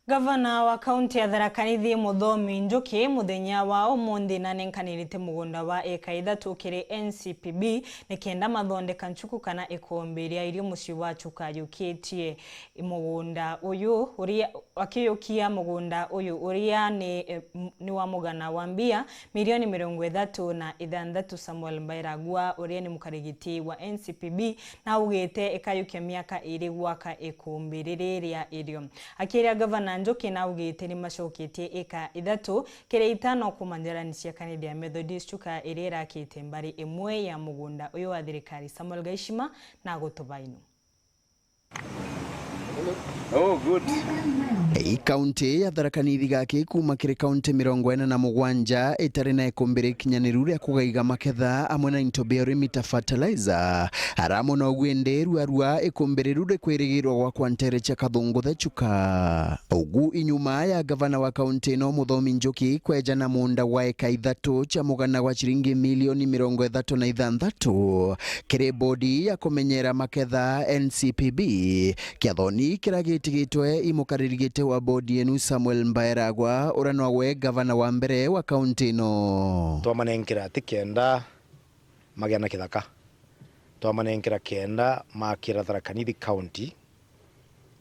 Gavana wa kaunti ya Tharaka Nithi Muthomi Njeki muthenya wa umuthi na nenkanirite mugunda wa eka 3 kiri Ncpb nikenda mathondeka NCHUKU kana ikomberia irio muci wa CHUKA yukitie mugunda uyu uria akiyukia mugunda uyu uria ni wa mugana wa mbia milioni 36 Samuel Mbairagwa uria ni mukarigiti wa Ncpb na ugite ikayukia miaka 2 gwaka ikomberiria irio akiria gavana Njeki na ugite ni macoketie eka 3 kire 5 kumanjirani cia kanitha ya Methodist CHUKA irira kite mbari imwe ya mugunda uyu wa thirikari Samuel Gaishima na gutubainu. Oh, good. Kaunti ya Tharaka Nithi gaki kuma kiri kaunti 47 itari na ikombere kinyaniru ria kugaiga maketha amwe na into biorimi fertilizer aramo no gwenderu arua ikombere rude kwirigirwa gwa kwantere cha kathunguthe CHUKA ugu inyuma ya gavana wa kaunti no Muthomi Njeki kwejana muunda wa eka 3 cha mugana wa shiringi milioni 36 kiri bodi ya kumenyera maketha Ncpb kiathoni kiragitigitwe imukaririgite wa bodi enu Samuel Mbairagwa urano we gavana wa mbere wa kaunti no twamanenkira tikenda magena kithaka twamanenkira kenda makira Tharaka Nithi county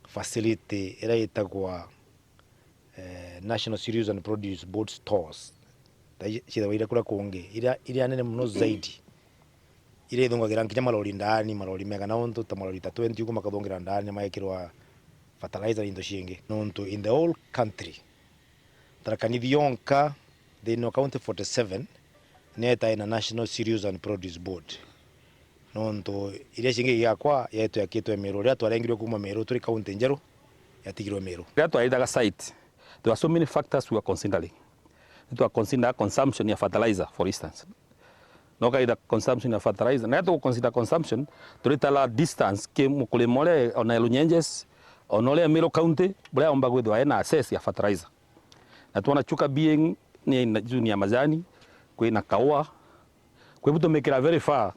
facility ira itagwa National Cereals and Produce Board stores shida wira kula kuonge ira nene mno zaidi ira ithongagira nkinya malori ndani malori mega na onto ta malori 20 kuma kathongira ndani maikirwa fertilizer indo shinge nonto in the whole country Tharaka Nithi yonka they no county 47 neta ina National Cereals and Produce Board nonto ile shinge yakwa yetu yakitwe mero ria twarengirwe kuma mero turi county njeru yatigirwe mero Ria twaithaga site there are so many factors we are considering to consider consumption of fertilizer for instance no kaida consumption of fertilizer na to consider consumption turitala distance ke mukulemole ona elunyenjes onole Mero County bula omba gwethwa ena access ya fertilizer na tuona CHUKA being ni junior mazani kwina kawa kwebu to make it very far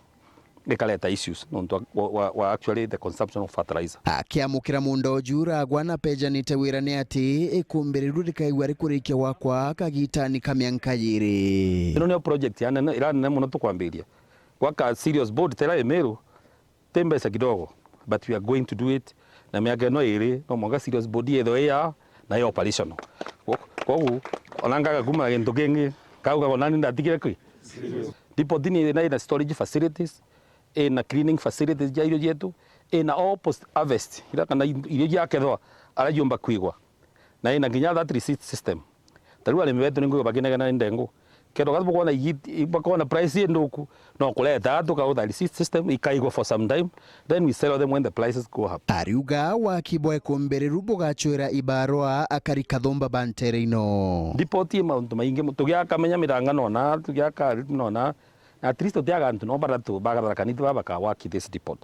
lekaleta issues no wa actually the consumption of fertilizer akiamukira mundo jura gwana peja nitewirane ati ikumbiriru rikaigwa rikurikia wakwa kagitani kamyanka yiri ino ne project yana ira ne muno tukwambiria gwaka serious board tera emero tembesa kidogo but we are going to do it na miaka no iri no monga serious body edo ya na yo operational kwa onanga kuma gento kengi kauga konani ndatikire kwi ndipo dini na storage facilities na cleaning facilities ya irio yetu na all post harvest ila kana irio yake tho ala yomba kwigwa na ina nginya that receipt system tarua le mebeto ningo bakina kana ndengo kero gato kona ibakona price ndoku no kuleta tuka receipt system ikaigwa for some time then we sell them when the prices go up ariuga wakibwa kombereru bugachwera ibarwa akarikathomba bantereino dipoti mauntu maingi tugia kamenya mirangano na tugia ka nona at least tiaga ntu no baratu Tharaka Nithi babaka WAAKI this depot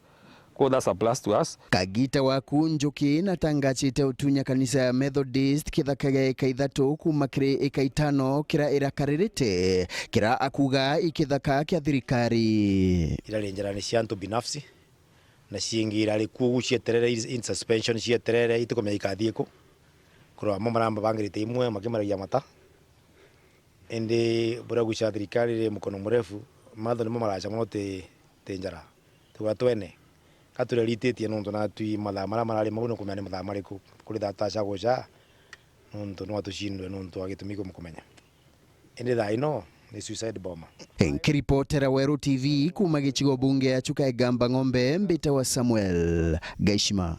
ko that's a plus to us kagita waku Njeki na tangachite utunya kanisa ya Methodist kithaka ga eka 3 kuma kire eka 5 kira irakaririte kira akuga ikithaka kya thirikari irarenjerani ciantu binafsi na ciingira ari kugu cieterere in suspension cieterere itikomya ikathieko kurwa maramba bangirite imwe makimaragia mata ende bura gucia thirikari ri mukono murefu matho ni mamaracha mote tenjara twatwene katurerititie nonto na tui mathaa mara marari maguno kumenya mathaa mariku kuri thatacha gocha nonto no atushindwe nonto agitumiko mukumenya ende thaa ino ni suicide bomber Nkiripotera Weru TV kuma gichigo bunge ya CHUKA Igamba Ng'ombe mbita wa Samuel Gaishima.